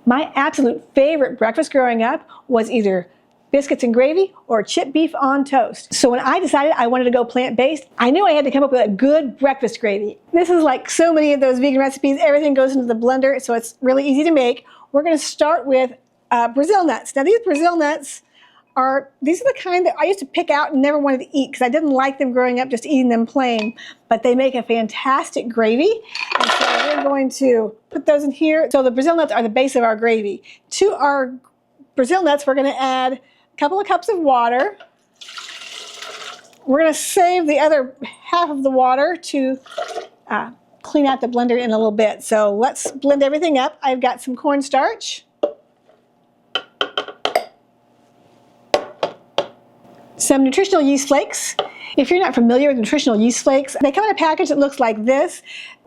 My absolute favorite breakfast growing up was either biscuits and gravy or chipped beef on toast. So when I decided I wanted to go plant-based, I knew I had to come up with a good breakfast gravy. This is like so many of those vegan recipes. Everything goes into the blender, so it's really easy to make. We're going to start with Brazil nuts. Now these Brazil nuts these are the kind that I used to pick out and never wanted to eat because I didn't like them growing up, just eating them plain. But they make a fantastic gravy. And so we're going to put those in here. So the Brazil nuts are the base of our gravy. To our Brazil nuts, we're going to add a couple of cups of water. We're going to save the other half of the water to clean out the blender in a little bit. So let's blend everything up. I've got some cornstarch, some nutritional yeast flakes. If you're not familiar with nutritional yeast flakes, they come in a package that looks like this.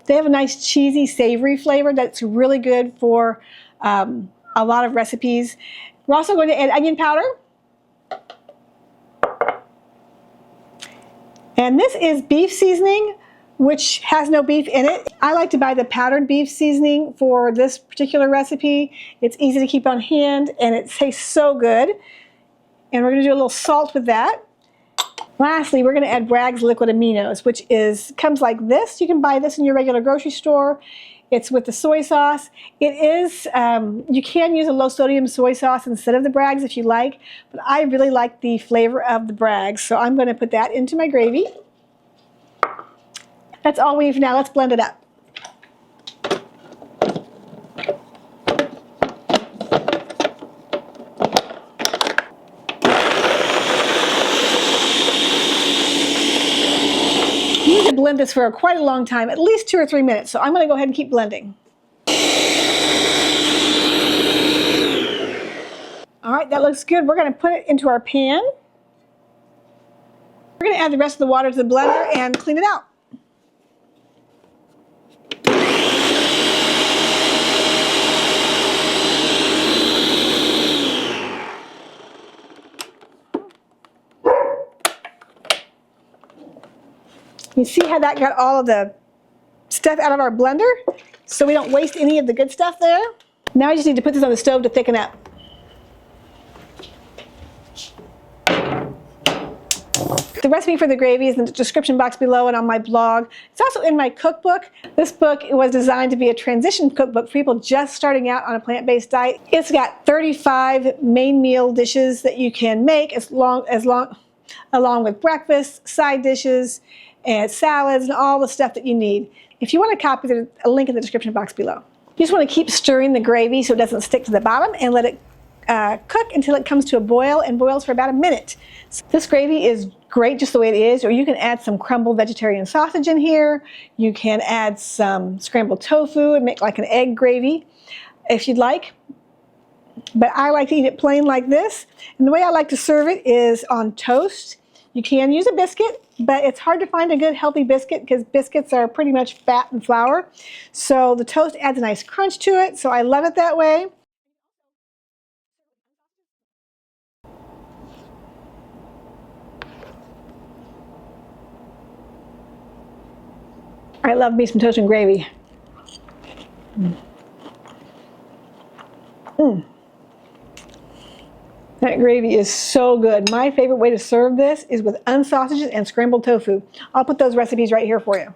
They have a nice cheesy, savory flavor that's really good for a lot of recipes. We're also going to add onion powder. And this is beef seasoning, which has no beef in it. I like to buy the powdered beef seasoning for this particular recipe. It's easy to keep on hand and it tastes so good. And we're going to do a little salt with that. Lastly, we're going to add Braggs Liquid Aminos, which comes like this. You can buy this in your regular grocery store. It's with the soy sauce. It is, you can use a low sodium soy sauce instead of the Braggs if you like, but I really like the flavor of the Braggs, so I'm going to put that into my gravy. That's all we need for now. Let's blend it up. You need to blend this for quite a long time, at least 2 or 3 minutes. So I'm going to go ahead and keep blending. All right, that looks good. We're going to put it into our pan. We're going to add the rest of the water to the blender and clean it out. You see how that got all of the stuff out of our blender? So we don't waste any of the good stuff there. Now I just need to put this on the stove to thicken up. The recipe for the gravy is in the description box below and on my blog. It's also in my cookbook. This book was designed to be a transition cookbook for people just starting out on a plant-based diet. It's got 35 main meal dishes that you can make along with breakfast, side dishes, and salads, and all the stuff that you need. If you want a copy, there's a link in the description box below. You just want to keep stirring the gravy so it doesn't stick to the bottom and let it cook until it comes to a boil and boils for about a minute. So this gravy is great just the way it is, or you can add some crumbled vegetarian sausage in here. You can add some scrambled tofu and make like an egg gravy if you'd like. But I like to eat it plain like this. And the way I like to serve it is on toast. You can use a biscuit, but it's hard to find a good healthy biscuit because biscuits are pretty much fat and flour. So the toast adds a nice crunch to it, so I love it that way. I love me some toast and gravy. That gravy is so good. My favorite way to serve this is with unsausages and scrambled tofu. I'll put those recipes right here for you.